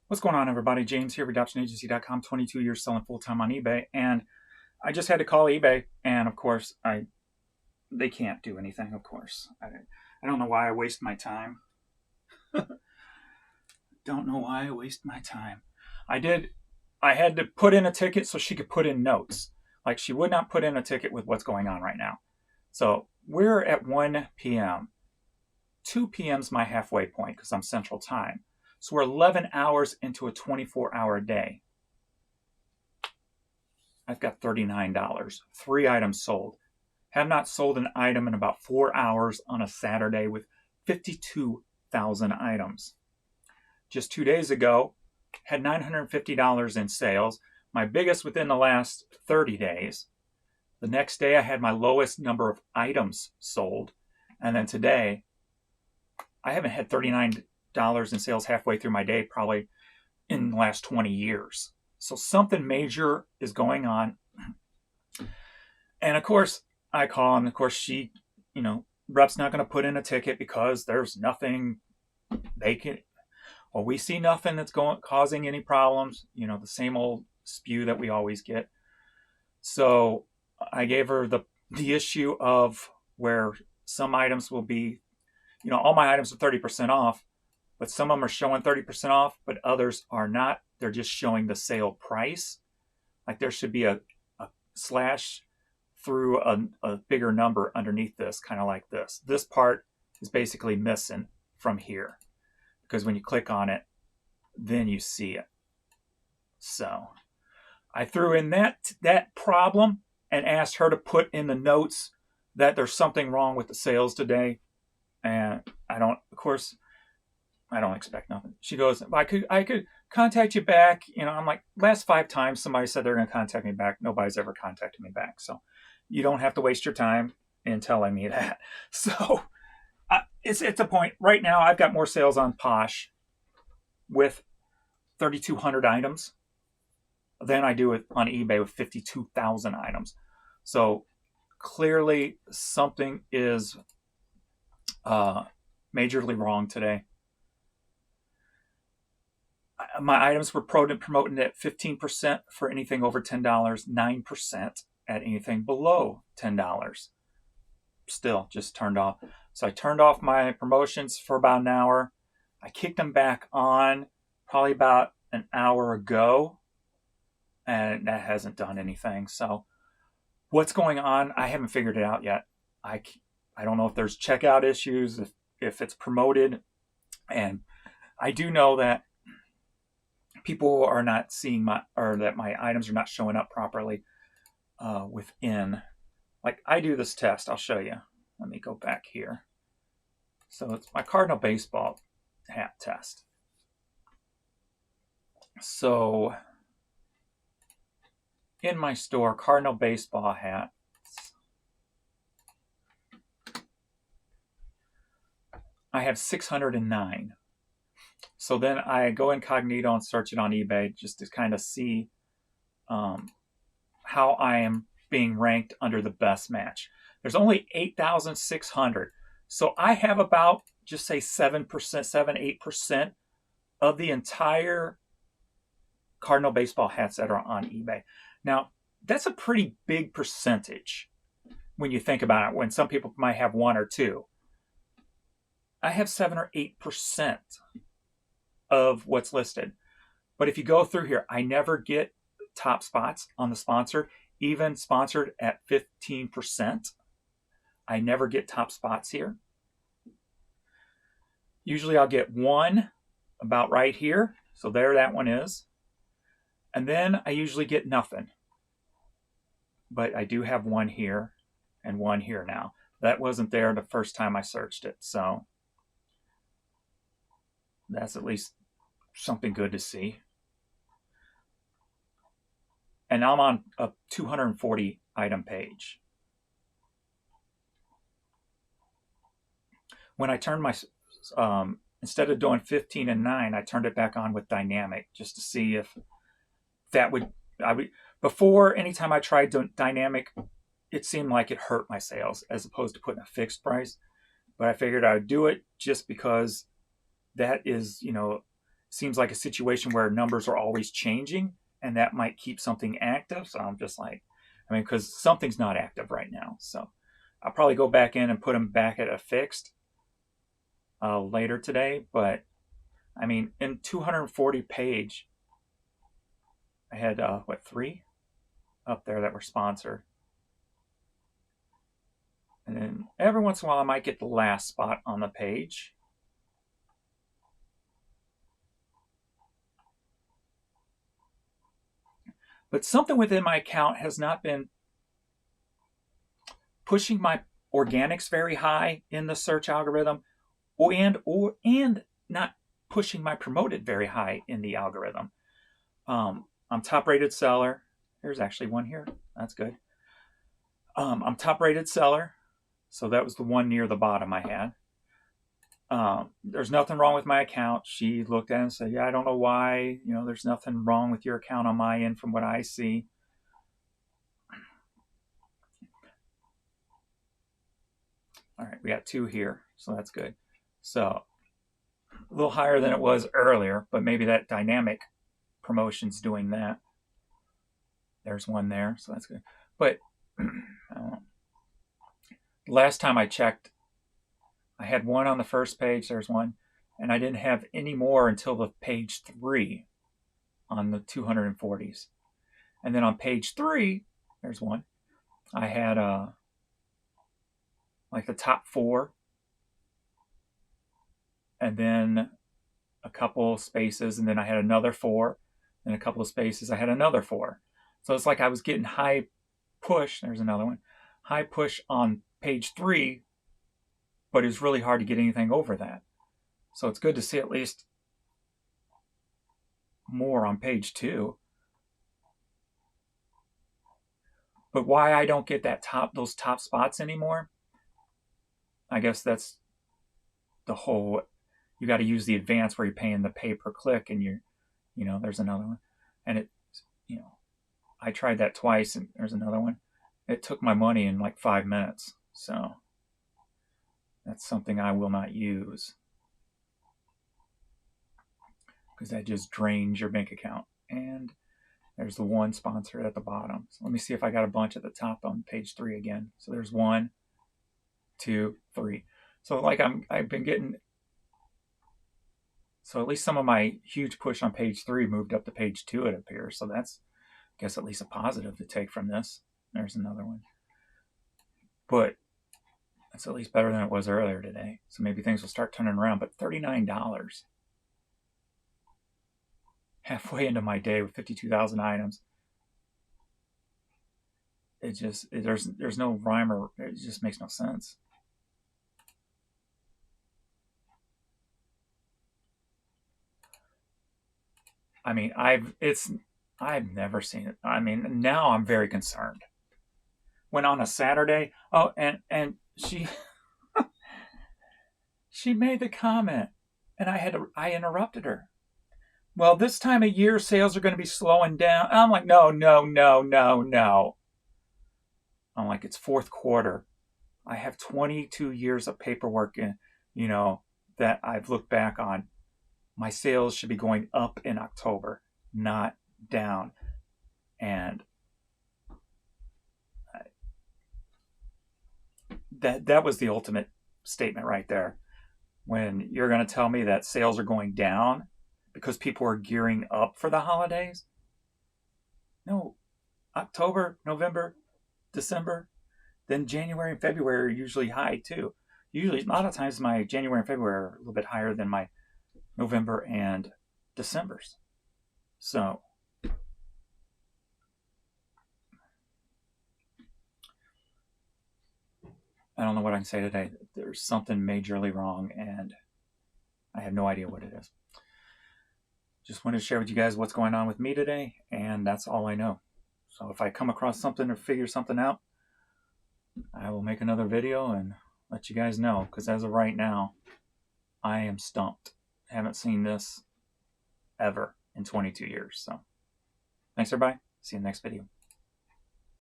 What's going on, everybody? James here, redoptionagency.com, 22 years selling full-time on eBay. And I just had to call eBay. And of course, they can't do anything, of course. I don't know why I waste my time. Don't know why I waste my time. I had to put in a ticket so she could put in notes. Like, she would not put in a ticket with what's going on right now. So we're at 1 p.m. 2 p.m. is my halfway point because I'm Central Time. So we're 11 hours into a 24-hour day. I've got $39. 3 items sold. Have not sold an item in about 4 hours on a Saturday with 52,000 items. Just 2 days ago, had $950 in sales, my biggest within the last 30 days. The next day, I had my lowest number of items sold. And then today, I haven't had $39 in sales halfway through my day probably in the last 20 years. So something major is going on. And of course, I call, and of course she, rep's not going to put in a ticket because there's nothing they can, or we see nothing that's causing any problems, the same old spew that we always get. So I gave her the issue of where some items will be, all my items are 30% off, but some of them are showing 30% off, but others are not. They're just showing the sale price. Like there should be a slash through a bigger number underneath this, kind of like this. This part is basically missing from here because when you click on it, then you see it. So I threw in that problem and asked her to put in the notes that there's something wrong with the sales today. And I don't expect nothing. She goes, I could contact you back. I'm like, last 5 times somebody said they're going to contact me back. Nobody's ever contacted me back. So you don't have to waste your time in telling me that. So it's a point. Right now, I've got more sales on Posh with 3,200 items than I do on eBay with 52,000 items. So clearly something is majorly wrong today. My items were promoting at 15% for anything over $10, 9% at anything below $10. Still just turned off. So I turned off my promotions for about an hour. I kicked them back on probably about an hour ago, and that hasn't done anything. So what's going on? I haven't figured it out yet. I don't know if there's checkout issues, if it's promoted. And I do know that people are not seeing that my items are not showing up properly within. Like I do this test. I'll show you. Let me go back here. So it's my Cardinal baseball hat test. So in my store, Cardinal baseball hat, I have 609. So then I go incognito and search it on eBay just to kind of see how I am being ranked under the best match. There's only 8,600. So I have about, just say 7%, 8% of the entire Cardinal baseball hats that are on eBay. Now, that's a pretty big percentage when you think about it, when some people might have 1 or 2. I have 7 or 8% of what's listed. But if you go through here, I never get top spots on the sponsored, even sponsored at 15%. I never get top spots here. Usually I'll get 1 about right here. So there that one is. And then I usually get nothing. But I do have 1 here and 1 here now. That wasn't there the first time I searched it. So that's at least something good to see. And I'm on a 240 item page. When I turned my, instead of doing 15 and 9, I turned it back on with dynamic just to see if that would, before, anytime I tried dynamic, it seemed like it hurt my sales as opposed to putting a fixed price. But I figured I would do it just because that is, seems like a situation where numbers are always changing, and that might keep something active. So I'm just like, I mean, because something's not active right now. So I'll probably go back in and put them back at a fixed later today. But I mean, in 240 page, I had, 3 up there that were sponsored. And then every once in a while, I might get the last spot on the page. But something within my account has not been pushing my organics very high in the search algorithm, and not pushing my promoted very high in the algorithm. I'm top rated seller. There's actually one here. That's good. I'm top rated seller. So that was the one near the bottom I had. There's nothing wrong with my account. She looked at it and said, yeah, I don't know why. You know, there's nothing wrong with your account on my end from what I see. All right, we got 2 here, so that's good. So a little higher than it was earlier, but maybe that dynamic promotion's doing that. There's one there, so that's good. But last time I checked, I had one on the first page. There's one, and I didn't have any more until the page 3 on the 240s. And then on page 3, there's one. I had like the top 4, and then a couple spaces, and then I had another 4, and a couple of spaces. I had another 4. So it's like I was getting high push. There's another one. High push on page 3, but it's really hard to get anything over that. So it's good to see at least more on page 2. But why I don't get those top spots anymore, I guess that's the whole, you got to use the advanced where you're paying the pay per click, and there's another one. And it, I tried that twice, and there's another one. It took my money in like 5 minutes. So that's something I will not use, because that just drains your bank account. And there's the one sponsor at the bottom. So let me see if I got a bunch at the top on page 3 again. So there's 1, 2, 3. So like I've been getting, so at least some of my huge push on page 3 moved up to page 2, it appears. So that's, I guess, at least a positive to take from this. There's another one. But that's at least better than it was earlier today. So maybe things will start turning around. But $39. Halfway into my day with 52,000 items. There's no rhyme, or it just makes no sense. I mean, I've never seen it. I mean, now I'm very concerned. When on a Saturday, and she she made the comment, and I interrupted her. Well, this time of year, sales are going to be slowing down. I'm like, no. I'm like, it's fourth quarter. I have 22 years of paperwork that I've looked back on. My sales should be going up in October, not down. And that was the ultimate statement right there. When you're going to tell me that sales are going down because people are gearing up for the holidays? No. October, November, December, then January and February are usually high too. Usually, a lot of times my January and February are a little bit higher than my November and December's. So I don't know what I can say today. There's something majorly wrong, and I have no idea what it is. Just wanted to share with you guys what's going on with me today, and that's all I know. So if I come across something or figure something out, I will make another video and let you guys know, because as of right now, I am stumped. I haven't seen this ever in 22 years. So thanks, everybody. See you in the next video.